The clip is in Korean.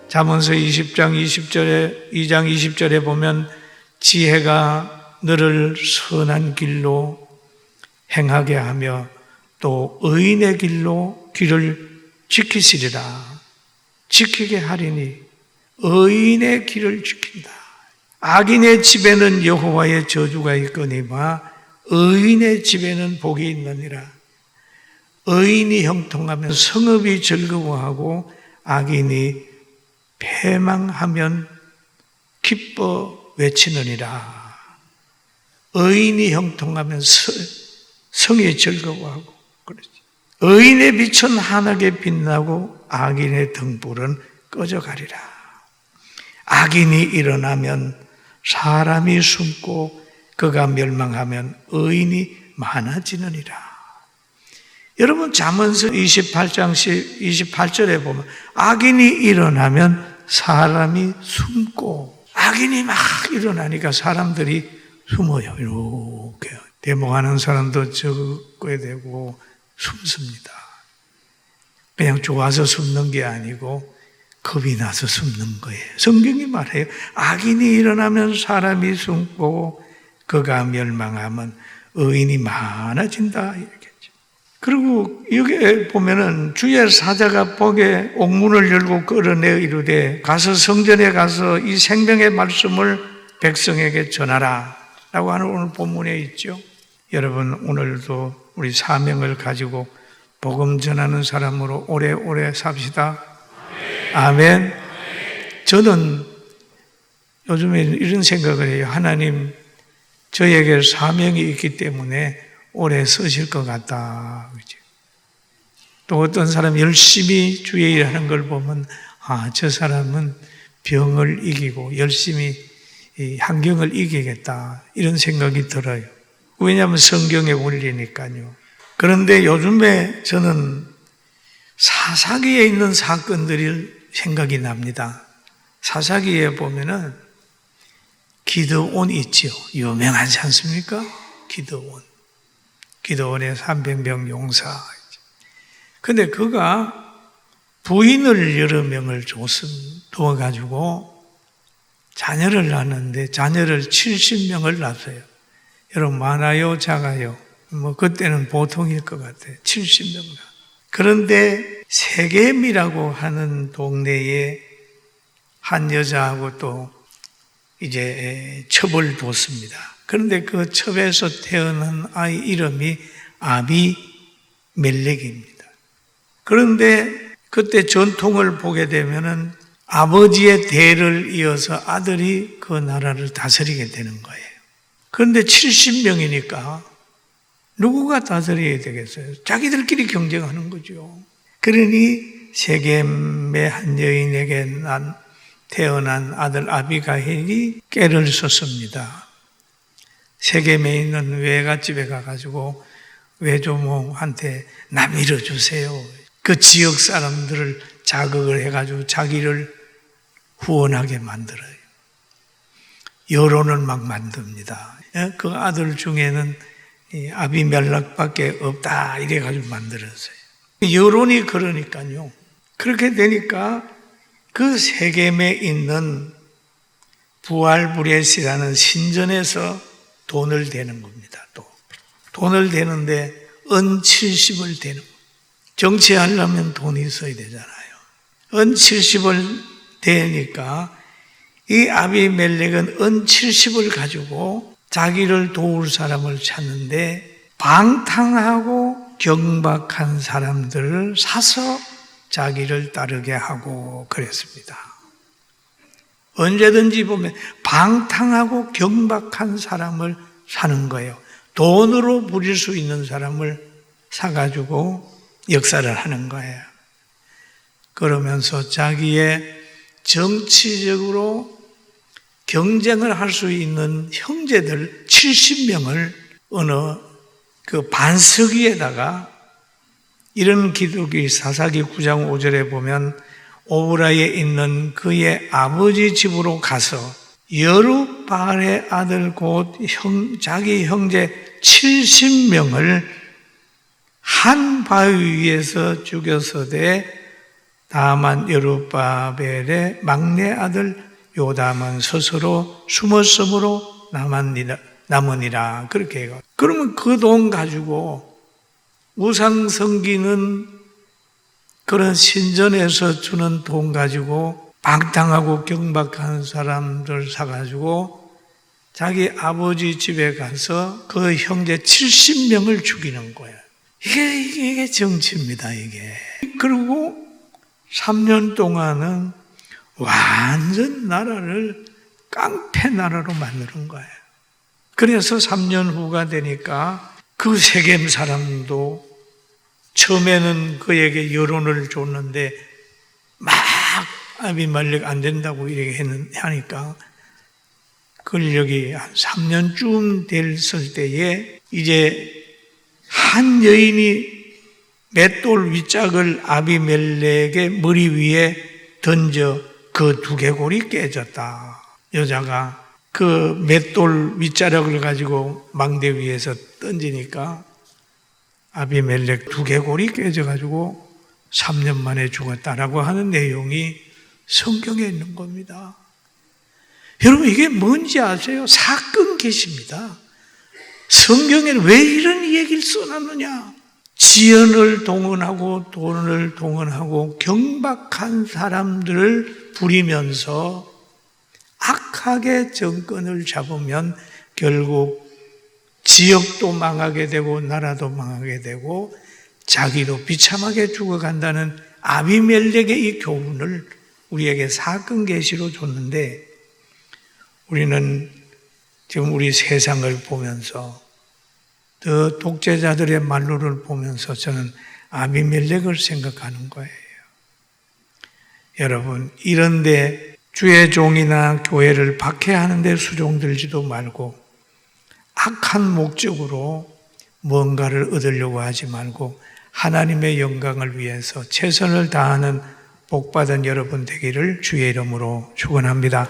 잠언서 20장 20절에 2장 20절에 보면 지혜가 너를 선한 길로 행하게 하며 또 의인의 길로 길을 지키시리라. 지키게 하리니 의인의 길을 지킨다. 악인의 집에는 여호와의 저주가 있거니와 의인의 집에는 복이 있느니라. 의인이 형통하면 성읍이 즐거워하고 악인이 패망하면 기뻐 외치느니라. 의인이 형통하면 성이 즐거워하고 그렇지. 의인의 빛은 환하게 빛나고 악인의 등불은 꺼져가리라. 악인이 일어나면 사람이 숨고 그가 멸망하면 의인이 많아지느니라. 여러분 잠언서 28장 28절에 보면 악인이 일어나면 사람이 숨고, 악인이 막 일어나니까 사람들이 숨어요. 이렇게 대목하는 사람도 적어야 되고 숨습니다. 그냥 좋아서 숨는 게 아니고 겁이 나서 숨는 거예요. 성경이 말해요. 악인이 일어나면 사람이 숨고 그가 멸망하면 의인이 많아진다 이렇게. 그리고 여기 보면은 주의 사자가 복에 옥문을 열고 끌어내 이르되 가서 성전에 가서 이 생명의 말씀을 백성에게 전하라 라고 하는 오늘 본문에 있죠. 여러분 오늘도 우리 사명을 가지고 복음 전하는 사람으로 오래오래 삽시다. 아멘. 저는 요즘에 이런 생각을 해요. 하나님 저에게 사명이 있기 때문에 오래 쓰실 것 같다. 또 어떤 사람 열심히 주의 일하는 걸 보면 저 사람은 병을 이기고 열심히 이 환경을 이기겠다 이런 생각이 들어요. 왜냐하면 성경의 원리니까요. 그런데 요즘에 저는 사사기에 있는 사건들이 생각이 납니다. 사사기에 보면은 기드온 있죠. 유명하지 않습니까? 기드온의 300명 용사. 근데 그가 부인을 여러 명을 두어가지고 자녀를 낳았는데 자녀를 70명을 낳았어요. 여러분 많아요? 작아요? 그때는 보통일 것 같아요. 70명. 그런데 세겜이라고 하는 동네에 한 여자하고 또 이제 첩을 뒀습니다. 그런데 그 첩에서 태어난 아이 이름이 아비멜렉입니다. 그런데 그때 전통을 보게 되면은 아버지의 대를 이어서 아들이 그 나라를 다스리게 되는 거예요. 그런데 70명이니까 누구가 다스려야 되겠어요? 자기들끼리 경쟁하는 거죠. 그러니 세겜의 한 여인에게 태어난 아들 아비가일이 꾀를 썼습니다. 세겜에 있는 외갓집에 가가지고 외조모한테 나 밀어주세요. 그 지역 사람들을 자극을 해가지고 자기를 후원하게 만들어요. 여론을 막 만듭니다. 그 아들 중에는 아비멜렉밖에 없다 이래가지고 만들었어요. 여론이 그러니까요. 그렇게 되니까 그 세겜에 있는 부알브렛이라는 신전에서 돈을 대는 겁니다. 또 돈을 대는데 은 70을 대는 겁니다. 정치하려면 돈이 있어야 되잖아요. 은 70을 대니까 이 아비멜렉은 은 70을 가지고 자기를 도울 사람을 찾는데 방탕하고 경박한 사람들을 사서 자기를 따르게 하고 그랬습니다. 언제든지 보면 방탕하고 경박한 사람을 사는 거예요. 돈으로 부릴 수 있는 사람을 사가지고 역사를 하는 거예요. 그러면서 자기의 정치적으로 경쟁을 할 수 있는 형제들 70명을 어느 그 반석 위에다가 이런 기록이 사사기 9장 5절에 보면 오브라에 있는 그의 아버지 집으로 가서 여룻바알의 아들 곧 자기 형제 70명을 한 바위 위에서 죽여서되 다만 여룹바벨의 막내 아들 요담은 스스로 숨었으므로 남으니라. 그렇게 해요. 그러면 그 돈 가지고 우상 섬기는 그런 신전에서 주는 돈 가지고 방탕하고 경박한 사람들 사가지고 자기 아버지 집에 가서 그 형제 70명을 죽이는 거예요. 이게 정치입니다, 이게. 그리고 3년 동안은 완전 나라를 깡패 나라로 만드는 거예요. 그래서 3년 후가 되니까 그 세겜 사람도 처음에는 그에게 여론을 줬는데 막 아비멜렉 안 된다고 이렇게 하니까 권력이 한 3년쯤 됐을 때에 이제 한 여인이 맷돌 윗짝을 아비멜렉의 머리 위에 던져 그 두개골이 깨졌다. 여자가 그 맷돌 윗자락을 가지고 망대 위에서 던지니까 아비멜렉 두개골이 깨져가지고 3년 만에 죽었다라고 하는 내용이 성경에 있는 겁니다. 여러분 이게 뭔지 아세요? 사건 계십니다. 성경에는 왜 이런 얘기를 써놨느냐? 지연을 동원하고 돈을 동원하고 경박한 사람들을 부리면서 악하게 정권을 잡으면 결국 지역도 망하게 되고 나라도 망하게 되고 자기도 비참하게 죽어간다는 아비멜렉의 이 교훈을 우리에게 사건 계시로 줬는데 우리는 지금 우리 세상을 보면서 더 독재자들의 말로를 보면서 저는 아비멜렉을 생각하는 거예요. 여러분 이런데 주의 종이나 교회를 박해하는 데 수종들지도 말고 악한 목적으로 뭔가를 얻으려고 하지 말고 하나님의 영광을 위해서 최선을 다하는 복받은 여러분 되기를 주의 이름으로 축원합니다.